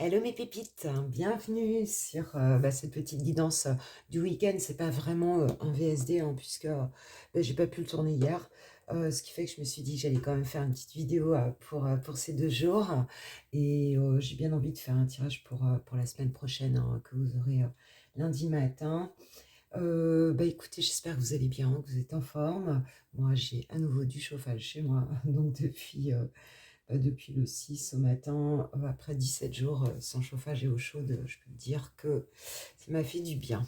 Hello mes pépites, bienvenue sur cette petite guidance du week-end. C'est pas vraiment un VSD puisque j'ai pas pu le tourner hier. Ce qui fait que je me suis dit que j'allais quand même faire une petite vidéo pour ces 2 jours. Et j'ai bien envie de faire un tirage pour la semaine prochaine que vous aurez lundi matin. Écoutez, j'espère que vous allez bien, que vous êtes en forme. Moi j'ai à nouveau du chauffage chez moi, donc depuis le 6 au matin, après 17 jours sans chauffage et eau chaude, je peux te dire que ça m'a fait du bien.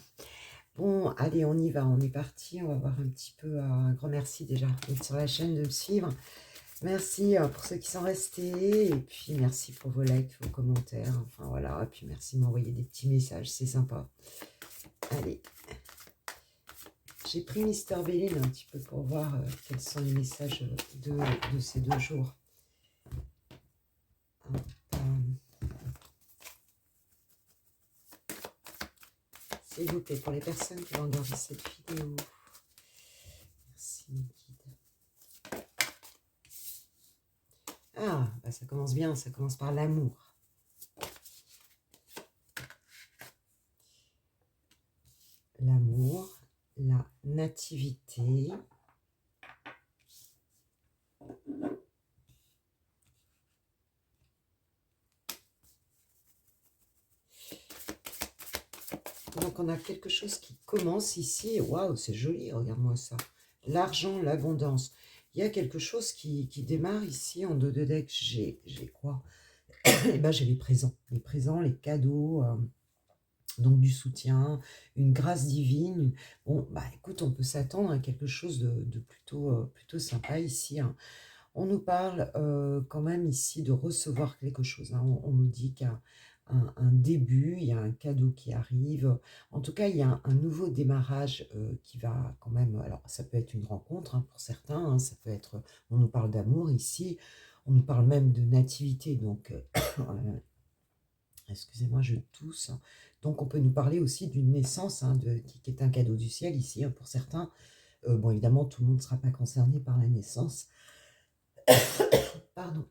Bon, allez, on y va, on est parti. On va voir un petit peu. Un grand merci déjà d'être sur la chaîne, de me suivre. Merci pour ceux qui sont restés. Et puis merci pour vos likes, vos commentaires. Enfin voilà. Et puis merci de m'envoyer des petits messages, c'est sympa. Allez. J'ai pris Mister Béline un petit peu pour voir quels sont les messages de ces 2 jours. Hop, s'il vous plaît, pour les personnes qui vont regarder cette vidéo. Merci, mon guide. Ah, ça commence bien, ça commence par l'amour. L'amour, la nativité. Donc, on a quelque chose qui commence ici. Waouh, c'est joli, regarde-moi ça. L'argent, l'abondance. Il y a quelque chose qui démarre ici en dos de deck. J'ai quoi? Eh ben, j'ai les présents, les cadeaux, donc du soutien, une grâce divine. Bon, écoute, on peut s'attendre à quelque chose de plutôt sympa ici. On nous parle quand même ici de recevoir quelque chose. On nous dit qu'il y a un début, il y a un cadeau qui arrive. En tout cas, il y a un nouveau démarrage qui va quand même... Alors, ça peut être une rencontre pour certains. Ça peut être... On nous parle d'amour ici. On nous parle même de nativité. Donc, excusez-moi, je tousse. Donc, on peut nous parler aussi d'une naissance qui est un cadeau du ciel ici pour certains. Bon, évidemment, tout le monde ne sera pas concerné par la naissance. Pardon.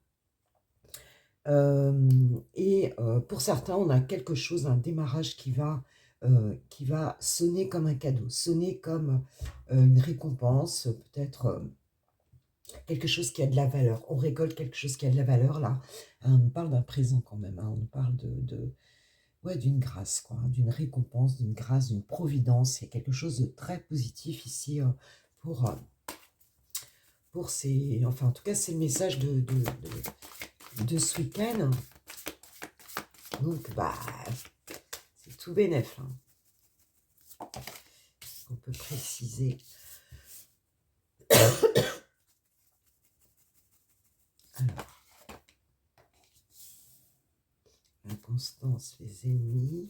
Pour certains, on a quelque chose, un démarrage qui va sonner comme un cadeau, sonner comme une récompense, peut-être quelque chose qui a de la valeur. On récolte quelque chose qui a de la valeur, là. On nous parle d'un présent quand même, on nous parle ouais, d'une grâce, quoi, d'une récompense, d'une grâce, d'une providence. Il y a quelque chose de très positif ici pour, euh, pour ces... Enfin, en tout cas, c'est le message de ce week-end. Donc, c'est tout bénef. On peut préciser. Alors, l'inconstance, les ennemis.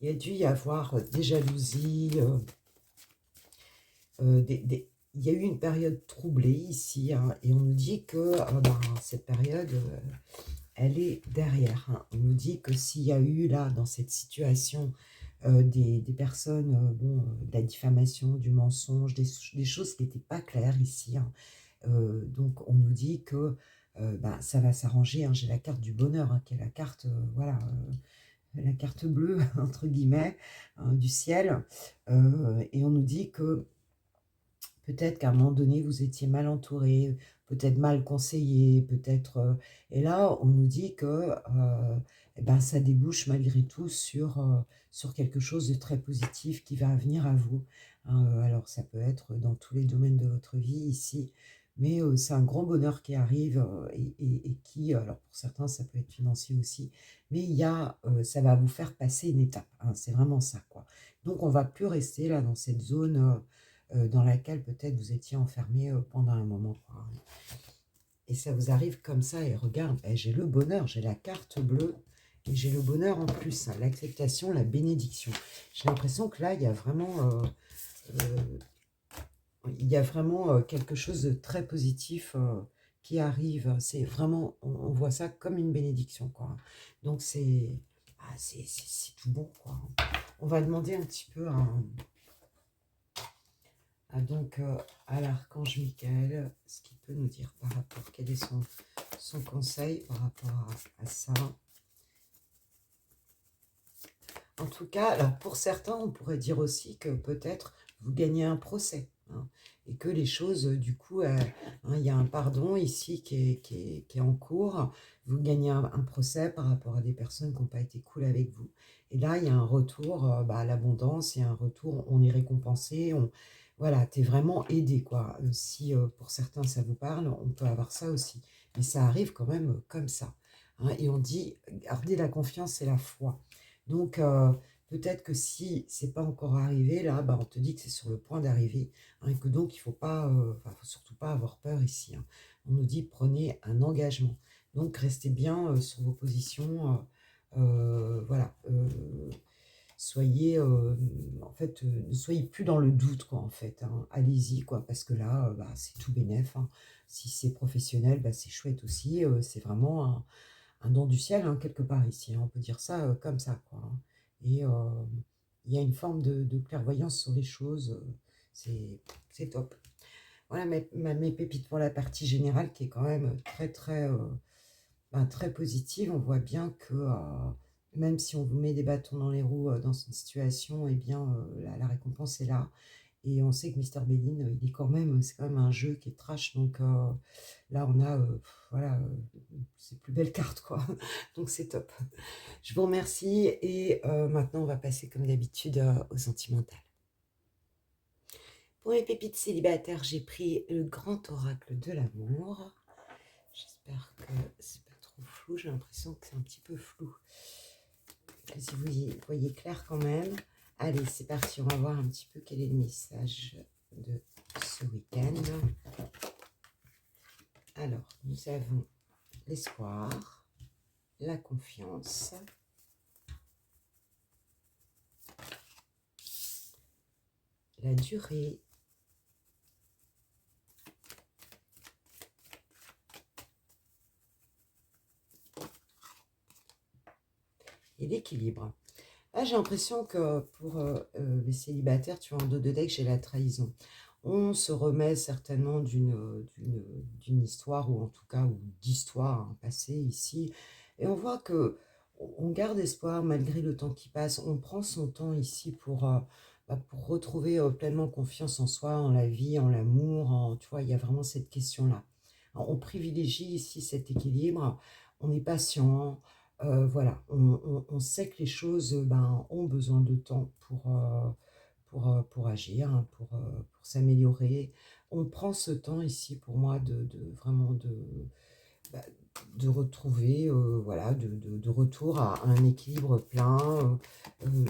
Il y a dû y avoir des jalousies, il y a eu une période troublée ici, et on nous dit que cette période, elle est derrière. On nous dit que s'il y a eu là, dans cette situation, des personnes, de la diffamation, du mensonge, des choses qui n'étaient pas claires ici. Donc on nous dit que ça va s'arranger. J'ai la carte du bonheur, qui est la carte, voilà, la carte bleue, entre guillemets, du ciel. Et on nous dit que peut-être qu'à un moment donné, vous étiez mal entouré, peut-être mal conseillé, peut-être... et là, on nous dit que ça débouche malgré tout sur quelque chose de très positif qui va venir à vous. Alors, ça peut être dans tous les domaines de votre vie ici, mais c'est un grand bonheur qui arrive et qui, alors pour certains, ça peut être financier aussi, mais ça va vous faire passer une étape. C'est vraiment ça, quoi. Donc, on ne va plus rester là dans cette zone... dans laquelle peut-être vous étiez enfermé pendant un moment, quoi. Et ça vous arrive comme ça, et regarde, j'ai le bonheur, j'ai la carte bleue, et j'ai le bonheur en plus, l'acceptation, la bénédiction. J'ai l'impression que là, il y a vraiment quelque chose de très positif qui arrive. C'est vraiment, on voit ça comme une bénédiction, quoi. Donc c'est tout bon, quoi. On va demander un petit peu donc à l'archange Michael, ce qu'il peut nous dire par rapport, quel est son conseil par rapport à ça. En tout cas, alors pour certains, on pourrait dire aussi que peut-être vous gagnez un procès, hein, et que les choses, du coup, il y a un pardon ici qui est en cours. Vous gagnez un procès par rapport à des personnes qui n'ont pas été cool avec vous. Et là, il y a un retour à l'abondance, il y a un retour, on est récompensé, voilà, tu es vraiment aidé, quoi. Si pour certains ça vous parle, on peut avoir ça aussi. Mais ça arrive quand même comme ça, hein, et on dit, gardez la confiance et la foi. Donc, peut-être que si c'est pas encore arrivé, là, bah, on te dit que c'est sur le point d'arriver, hein, et que donc il faut pas, enfin, faut surtout pas avoir peur ici, hein. On nous dit prenez un engagement. Donc, restez bien sur vos positions, voilà. Soyez, en fait, ne soyez plus dans le doute, quoi, en fait, hein. Allez-y, quoi, parce que là, bah, c'est tout bénef, hein. Si c'est professionnel, bah, c'est chouette aussi. C'est vraiment un don du ciel, hein, quelque part ici, hein, on peut dire ça comme ça, quoi, hein. Et il y a une forme de clairvoyance sur les choses, c'est top. Voilà mes pépites pour la partie générale qui est quand même très très, très positive. On voit bien que même si on vous met des bâtons dans les roues dans une situation, eh bien la récompense est là. Et on sait que Mister Bean, il est quand même, c'est quand même un jeu qui est trash. Donc là, on a, voilà, ses plus belles cartes, quoi. Donc c'est top. Je vous remercie. Et maintenant, on va passer comme d'habitude au sentimental. Pour mes pépites célibataires, j'ai pris le grand oracle de l'amour. J'espère que c'est pas trop flou. J'ai l'impression que c'est un petit peu flou. Si vous y voyez clair quand même. Allez, c'est parti. On va voir un petit peu quel est le message de ce week-end. Alors, nous avons l'espoir, la confiance, la durée, et l'équilibre. Là, j'ai l'impression que pour les célibataires, tu vois, en dos de deck, j'ai la trahison. On se remet certainement d'une histoire, ou en tout cas d'histoires, hein, passées ici. Et on voit que on garde espoir malgré le temps qui passe. On prend son temps ici pour retrouver pleinement confiance en soi, en la vie, en l'amour. Tu vois, il y a vraiment cette question-là. On privilégie ici cet équilibre. On est patient. Voilà, on sait que les choses ont besoin de temps pour agir, hein, pour s'améliorer. On prend ce temps ici pour moi vraiment bah, de retrouver, voilà, de retour à un équilibre plein.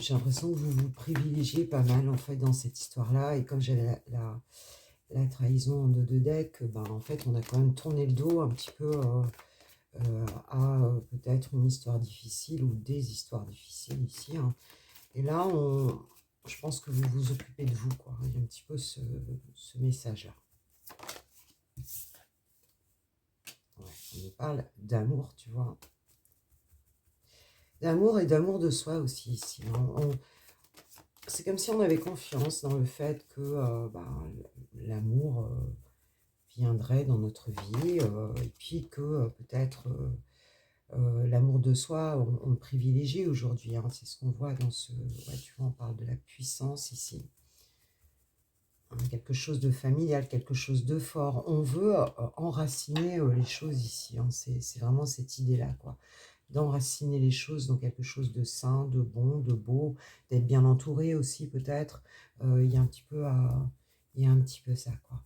J'ai l'impression que vous vous privilégiez pas mal en fait dans cette histoire-là. Et comme j'avais la trahison en deux de deck, en fait on a quand même tourné le dos un petit peu à peut-être une histoire difficile ou des histoires difficiles ici, hein. Et là, je pense que vous vous occupez de vous, quoi. Il y a un petit peu ce message-là. Ouais, on nous parle d'amour, tu vois. D'amour et d'amour de soi aussi ici, hein. C'est comme si on avait confiance dans le fait que l'amour viendrait dans notre vie, et puis que peut-être l'amour de soi, on le privilégie aujourd'hui, hein. C'est ce qu'on voit dans ce... Ouais, tu vois, on parle de la puissance ici. Hein, quelque chose de familial, quelque chose de fort. On veut enraciner les choses ici, hein. C'est vraiment cette idée-là, quoi. D'enraciner les choses dans quelque chose de sain, de bon, de beau, d'être bien entouré aussi, peut-être. Il y a un petit peu il y a un petit peu ça, quoi.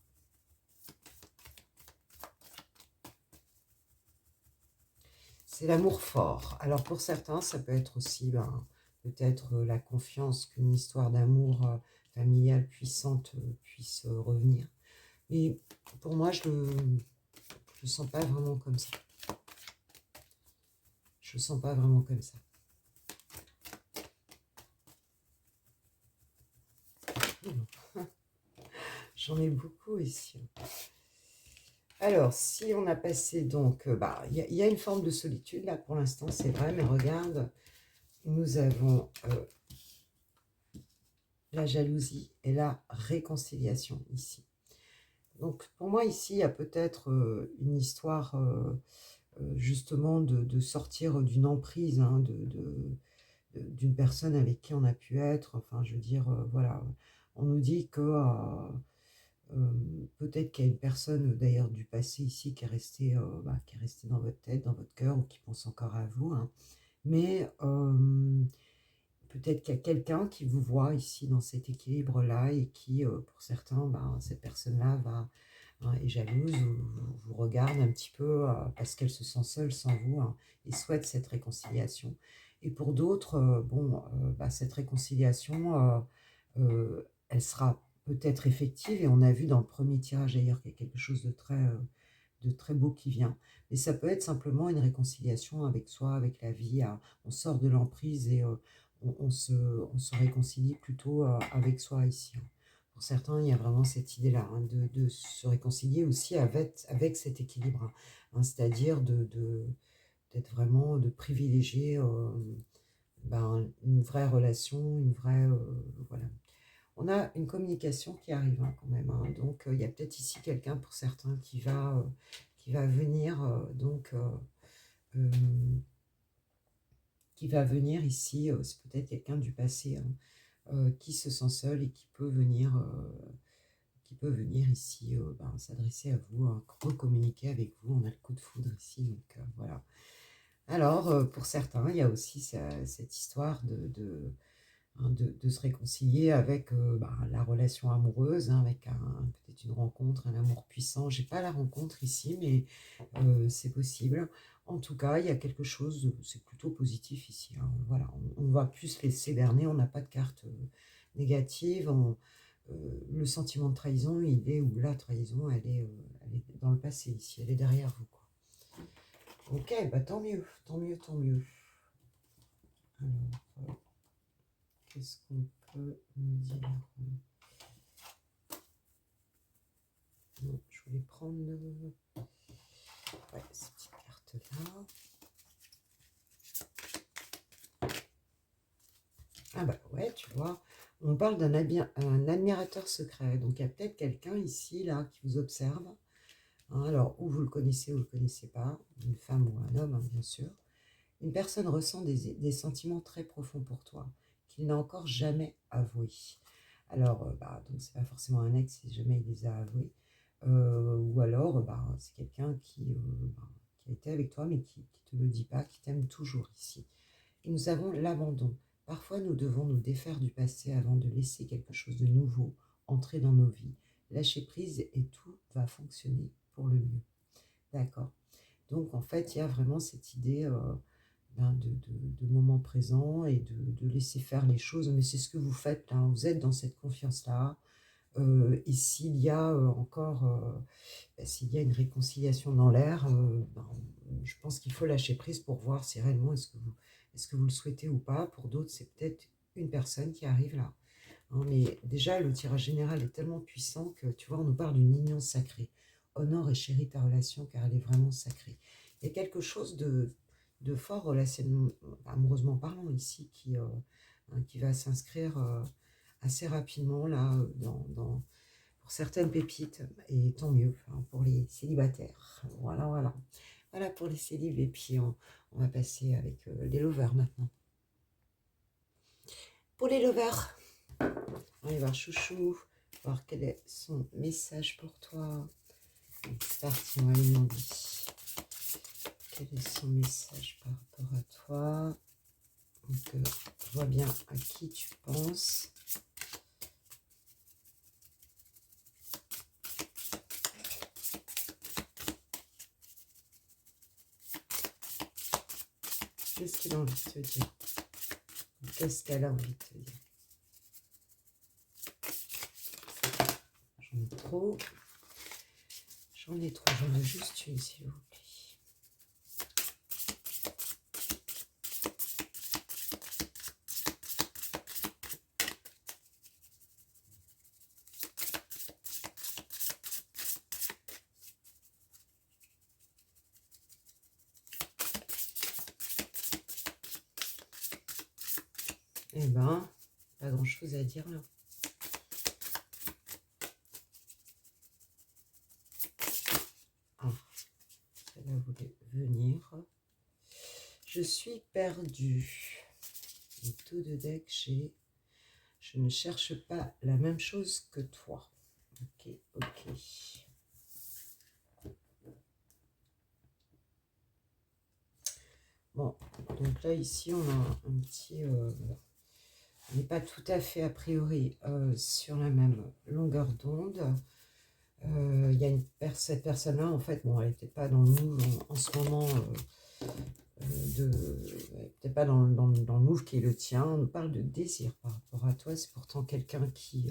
C'est l'amour fort. Alors pour certains, ça peut être aussi peut-être la confiance qu'une histoire d'amour familiale puissante puisse revenir. Mais pour moi, je le sens pas vraiment comme ça. Je le sens pas vraiment comme ça. J'en ai beaucoup ici. Alors, si on a passé donc, il y a une forme de solitude là pour l'instant, c'est vrai, mais regarde, nous avons la jalousie et la réconciliation ici. Donc pour moi ici, il y a peut-être une histoire justement de sortir d'une emprise, hein, d'une personne avec qui on a pu être. Enfin, je veux dire, voilà, on nous dit que peut-être qu'il y a une personne d'ailleurs du passé ici qui est restée, qui est restée dans votre tête, dans votre cœur, ou qui pense encore à vous, hein. Mais peut-être qu'il y a quelqu'un qui vous voit ici dans cet équilibre-là et qui, pour certains, cette personne-là est jalouse ou vous regarde un petit peu parce qu'elle se sent seule sans vous, hein, et souhaite cette réconciliation. Et pour d'autres, cette réconciliation, elle sera peut-être effective et on a vu dans le premier tirage d'ailleurs qu'il y a quelque chose de très beau qui vient. Mais ça peut être simplement une réconciliation avec soi, avec la vie. On sort de l'emprise et on se réconcilie plutôt avec soi ici, hein. Pour certains, il y a vraiment cette idée-là, hein, de se réconcilier aussi avec cet équilibre, hein, c'est-à-dire d'être vraiment, de privilégier une vraie relation, une vraie... voilà. On a une communication qui arrive, hein, quand même, hein. Donc, il y a peut-être ici quelqu'un pour certains qui va venir, euh, qui va venir ici, c'est peut-être quelqu'un du passé, hein, qui se sent seul et qui peut venir ici s'adresser à vous, hein, recommuniquer avec vous. On a le coup de foudre ici, donc voilà. Alors, pour certains, il y a aussi cette histoire de se réconcilier avec la relation amoureuse, hein, avec peut-être une rencontre, un amour puissant. J'ai pas la rencontre ici, mais c'est possible. En tout cas, il y a quelque chose, c'est plutôt positif ici, hein. Voilà, on va plus se laisser berner, on n'a pas de carte négative. Le sentiment de trahison, ou la trahison, elle est dans le passé ici, elle est derrière vous, quoi. Ok, tant mieux, tant mieux, tant mieux. Alors, qu'est-ce qu'on peut nous dire? Non, je voulais prendre ces petites cartes-là. Ah bah ouais, tu vois, on parle un admirateur secret. Donc il y a peut-être quelqu'un ici, là, qui vous observe, hein. Alors, ou vous le connaissez ou vous ne le connaissez pas, une femme ou un homme, hein, bien sûr. Une personne ressent des sentiments très profonds pour toi, qu'il n'a encore jamais avoués. Alors, donc c'est pas forcément un ex si jamais il les a avoués. Ou alors, c'est quelqu'un qui a été avec toi, mais qui te le dit pas, qui t'aime toujours ici. Et nous avons l'abandon. Parfois, nous devons nous défaire du passé avant de laisser quelque chose de nouveau entrer dans nos vies. Lâcher prise et tout va fonctionner pour le mieux. D'accord. Donc, en fait, il y a vraiment cette idée de moment présent et de laisser faire les choses. Mais c'est ce que vous faites là, hein. Vous êtes dans cette confiance-là. Et s'il y a s'il y a une réconciliation dans l'air, je pense qu'il faut lâcher prise pour voir si réellement est-ce que vous le souhaitez ou pas. Pour d'autres, c'est peut-être une personne qui arrive là, hein. Mais déjà, le tirage général est tellement puissant que, tu vois, on nous parle d'une union sacrée. Honore et chéris ta relation car elle est vraiment sacrée. Il y a quelque chose de fort relationnellement, amoureusement parlant ici, qui va s'inscrire assez rapidement là pour certaines pépites, et tant mieux, hein, pour les célibataires. Voilà, voilà. Voilà pour les célibes, et puis on va passer avec les lovers maintenant. Pour les lovers, on va voir Chouchou, voir quel est son message pour toi. C'est parti, on va lui demander quel est son message par rapport à toi. Donc, je vois bien à qui tu penses. Qu'est-ce qu'il a envie de te dire? Qu'est-ce qu'elle a envie de te dire? J'en ai trop. J'en ai trop. J'en ai juste une, s'il vous plaît. Eh ben, pas grand-chose à dire là. cela voulait venir. Je suis perdue. Les taux de deck, j'ai... Je ne cherche pas la même chose que toi. Ok, ok. Bon, donc là, ici, on a un petit... on n'est pas tout à fait, a priori, sur la même longueur d'onde. Il y a cette personne-là, en fait, bon, elle n'était pas dans le move en ce moment, peut-être pas dans le move qui est le tien. On nous parle de désir par rapport à toi. C'est pourtant quelqu'un qui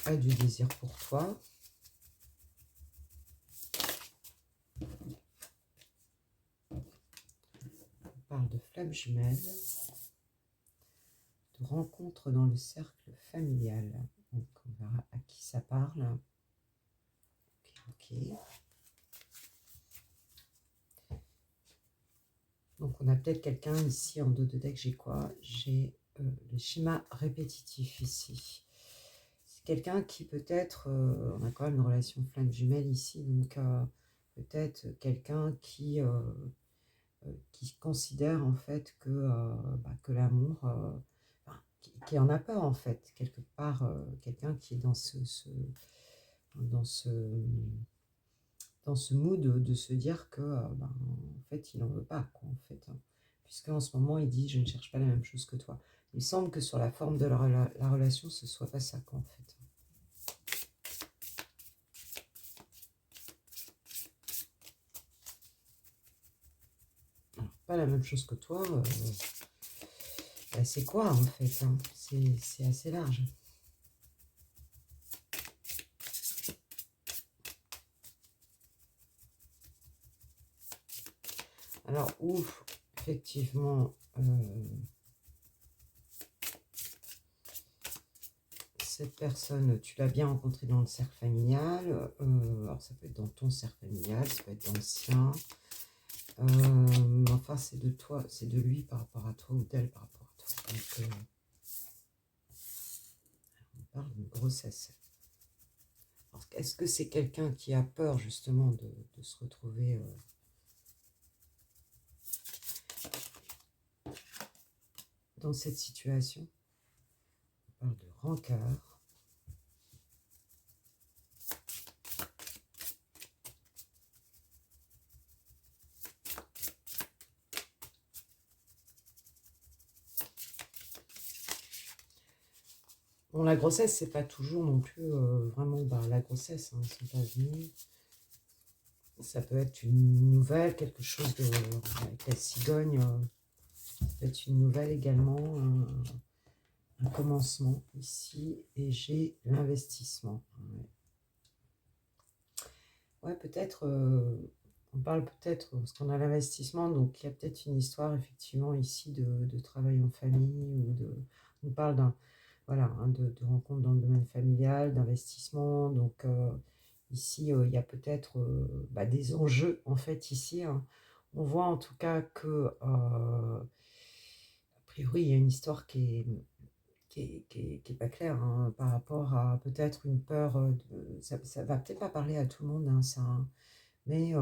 a du désir pour toi. On parle de flamme jumelle, de rencontre dans le cercle familial. Donc on verra à qui ça parle. Ok. Donc on a peut-être quelqu'un ici en dos de deck. J'ai quoi? J'ai le schéma répétitif ici. C'est quelqu'un qui peut-être, on a quand même une relation flamme jumelle ici, donc peut-être quelqu'un qui considère en fait que l'amour, qui en a peur en fait, quelque part, quelqu'un qui est dans dans ce, dans ce mood de se dire que en fait il n'en veut pas quoi, en fait, hein. Puisqu'en ce moment il dit je ne cherche pas la même chose que toi. Il semble que sur la forme de la relation ce soit pas ça quoi, en fait. Alors, pas la même chose que toi, c'est quoi en fait, hein? C'est assez large. Alors, ouf, effectivement, cette personne, tu l'as bien rencontrée dans le cercle familial. Alors, ça peut être dans ton cercle familial, ça peut être dans le sien. Enfin, c'est de toi, c'est de lui par rapport à toi ou d'elle par rapport à toi. Donc, on parle d'une grossesse. Est-ce que c'est quelqu'un qui a peur justement de se retrouver dans cette situation? On parle de rancœur. Bon, la grossesse, c'est pas toujours non plus vraiment la grossesse, hein, ils sont pas venus. Ça peut être une nouvelle, quelque chose de, avec la cigogne, ça peut être une nouvelle également, un commencement ici, et j'ai l'investissement. Ouais, peut-être, on parle peut-être, parce qu'on a l'investissement, donc il y a peut-être une histoire effectivement ici de travail en famille, on parle d'un, voilà, hein, de rencontres dans le domaine familial, d'investissement, donc ici il y a peut-être des enjeux en fait ici, hein. On voit en tout cas que, a priori, il y a une histoire qui est pas claire, hein, par rapport à peut-être une peur, ça va peut-être pas parler à tout le monde, hein, ça, hein, mais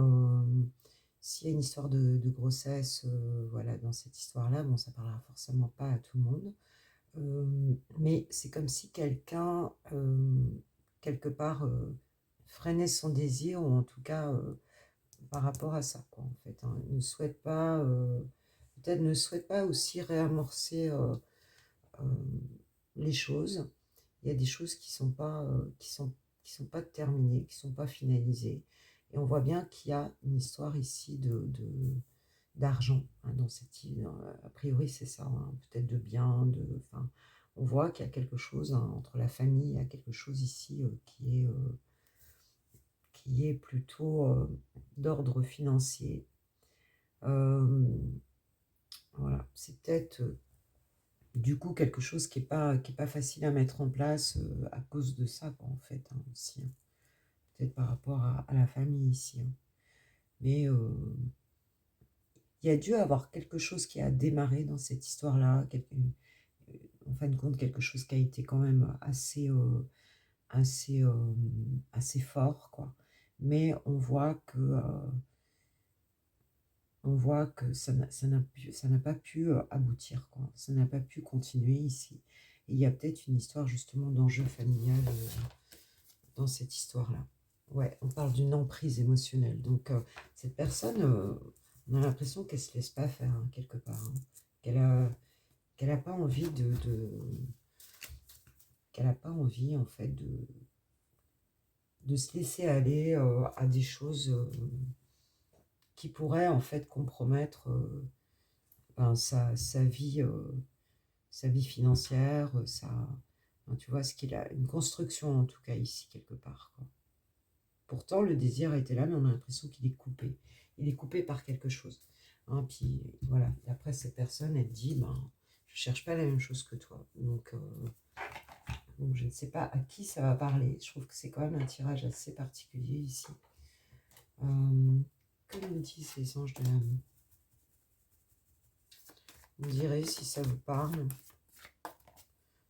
s'il y a une histoire de grossesse, voilà, dans cette histoire-là, bon, ça parlera forcément pas à tout le monde, mais c'est comme si quelqu'un, quelque part, freinait son désir, ou en tout cas, par rapport à ça, quoi, en fait, hein, ne souhaite pas, peut-être ne souhaite pas aussi réamorcer euh, les choses. Il y a des choses qui sont pas, qui sont pas terminées, qui sont pas finalisées. Et on voit bien qu'il y a une histoire ici d'argent, hein, dans cette île. A priori, c'est ça, hein, peut-être de biens, enfin, on voit qu'il y a quelque chose, hein, entre la famille, il y a quelque chose ici qui est plutôt d'ordre financier. Voilà, c'est peut-être du coup quelque chose qui est pas facile à mettre en place à cause de ça, quoi, en fait, hein, aussi, hein. Peut-être par rapport à la famille ici, hein. Mais il y a dû avoir quelque chose qui a démarré dans cette histoire-là, en fin de compte, quelque chose qui a été quand même assez, assez fort, quoi. mais on voit que ça n'a pas pu aboutir, quoi. Ça n'a pas pu continuer ici. Et il y a peut-être une histoire justement d'enjeu familial dans cette histoire-là. Ouais, on parle d'une emprise émotionnelle. Donc, cette personne, on a l'impression qu'elle se laisse pas faire, hein, quelque part, hein. Qu'elle a pas envie qu'elle a pas envie, en fait, de se laisser aller à des choses qui pourraient, en fait, compromettre ben, sa vie financière, hein, tu vois, ce qu'il a, une construction, en tout cas, ici, quelque part, quoi. Pourtant, le désir était là, mais on a l'impression qu'il est coupé. Il est coupé par quelque chose. Hein, puis voilà, et après cette personne, elle dit, ben, je cherche pas la même chose que toi. Donc je ne sais pas à qui ça va parler. Je trouve que c'est quand même un tirage assez particulier ici. Que nous disent les anges de l'amour? Vous direz si ça vous parle.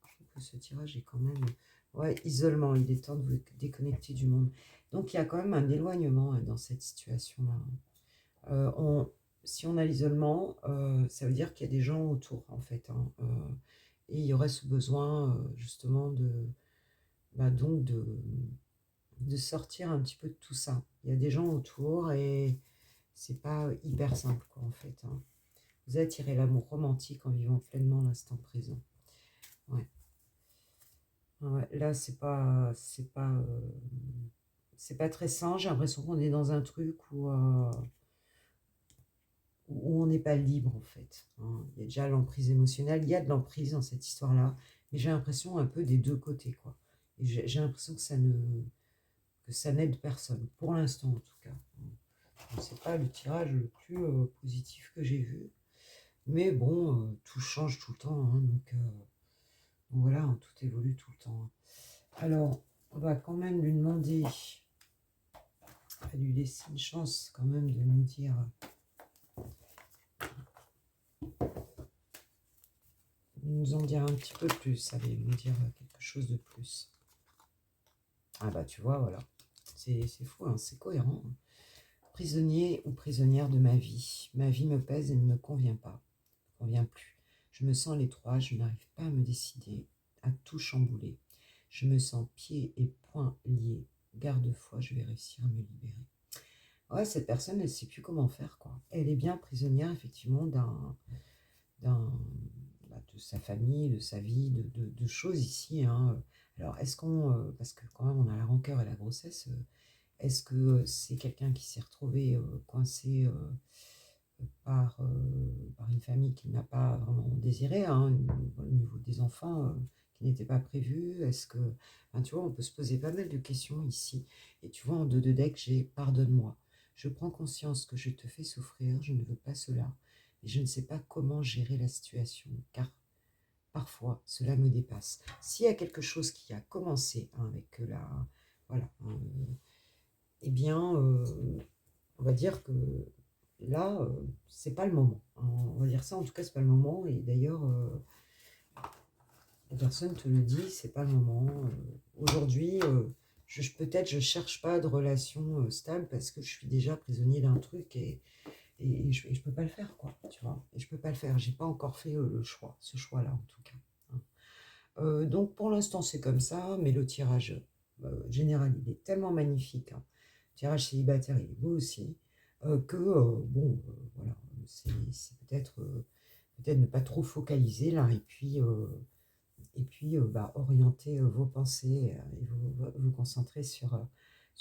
Je trouve que ce tirage est quand même... Ouais, isolement, il est temps de vous déconnecter du monde. Donc il y a quand même un éloignement dans cette situation-là. Si on a l'isolement, ça veut dire qu'il y a des gens autour, en fait, hein, et il y aurait ce besoin, justement, donc de sortir un petit peu de tout ça. Il y a des gens autour et c'est pas hyper simple, quoi, en fait, hein. Vous attirez l'amour romantique en vivant pleinement l'instant présent. Ouais. Ouais, là, c'est pas très sain. J'ai l'impression qu'on est dans un truc où on n'est pas libre, en fait, hein. Il y a déjà l'emprise émotionnelle, il y a de l'emprise dans cette histoire-là, mais j'ai l'impression un peu des deux côtés, quoi. Et j'ai l'impression que ça n'aide personne, pour l'instant en tout cas. C'est pas le tirage le plus positif que j'ai vu, mais bon, tout change tout le temps, hein, donc voilà, hein, tout évolue tout le temps, hein. Alors, on va quand même lui demander, à lui laisser une chance quand même de nous dire... nous en dire un petit peu plus, allez, nous dire quelque chose de plus. Ah bah tu vois, voilà, c'est fou, hein, c'est cohérent. Prisonnier ou prisonnière de ma vie me pèse et ne me convient pas, ne convient plus. Je me sens à l'étroit, je n'arrive pas à me décider, à tout chambouler. Je me sens pieds et poings liés. Garde-foi, je vais réussir à me libérer. Ouais, cette personne, elle ne sait plus comment faire, quoi. Elle est bien prisonnière, effectivement, de sa famille, de sa vie, de choses ici, hein. Alors, est-ce qu'on... parce que quand même, on a la rancœur et la grossesse. Est-ce que c'est quelqu'un qui s'est retrouvé coincé par une famille qu'il n'a pas vraiment désiré, hein, au niveau des enfants qui n'étaient pas prévus? Est-ce que... Enfin, tu vois, on peut se poser pas mal de questions ici. Et tu vois, en deux de deck, j'ai pardonne-moi. Je prends conscience que je te fais souffrir, je ne veux pas cela. Et je ne sais pas comment gérer la situation, car parfois cela me dépasse. S'il y a quelque chose qui a commencé hein, avec la... Voilà. Eh bien, on va dire que là, c'est pas le moment, hein. On va dire ça, en tout cas, c'est pas le moment. Et d'ailleurs, la personne te le dit, c'est pas le moment. Aujourd'hui, peut-être je cherche pas de relation stable parce que je suis déjà prisonnier d'un truc et je peux pas le faire, quoi, tu vois. Et je peux pas le faire. J'ai pas encore fait le choix, ce choix-là, en tout cas, hein. Donc, pour l'instant, c'est comme ça, mais le tirage général, il est tellement magnifique, hein. Le tirage célibataire, il est beau aussi, bon, voilà, c'est peut-être ne pas trop focaliser là, et puis bah, orienter vos pensées et vous concentrer sur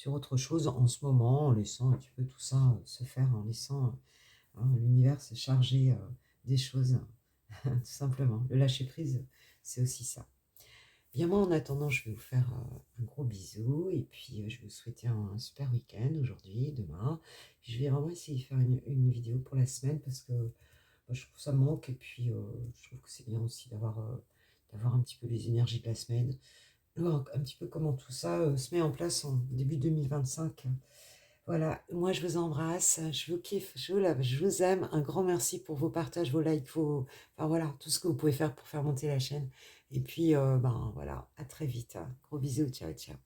autre chose en ce moment, en laissant un petit peu tout ça se faire, en laissant l'univers se charger des choses, tout simplement. Le lâcher prise, c'est aussi ça. Bien moi, en attendant, je vais vous faire un gros bisou et puis je vais vous souhaiter un super week-end aujourd'hui, demain. Je vais vraiment essayer de faire une vidéo pour la semaine parce que bah, je trouve que ça me manque et puis je trouve que c'est bien aussi d'avoir un petit peu les énergies de la semaine, voir un petit peu comment tout ça se met en place en début 2025. Voilà, moi je vous embrasse, je vous kiffe, je vous love, je vous aime. Un grand merci pour vos partages, vos likes, enfin voilà, tout ce que vous pouvez faire pour faire monter la chaîne. Et puis, ben voilà, à très vite, hein. Gros bisous, ciao, ciao.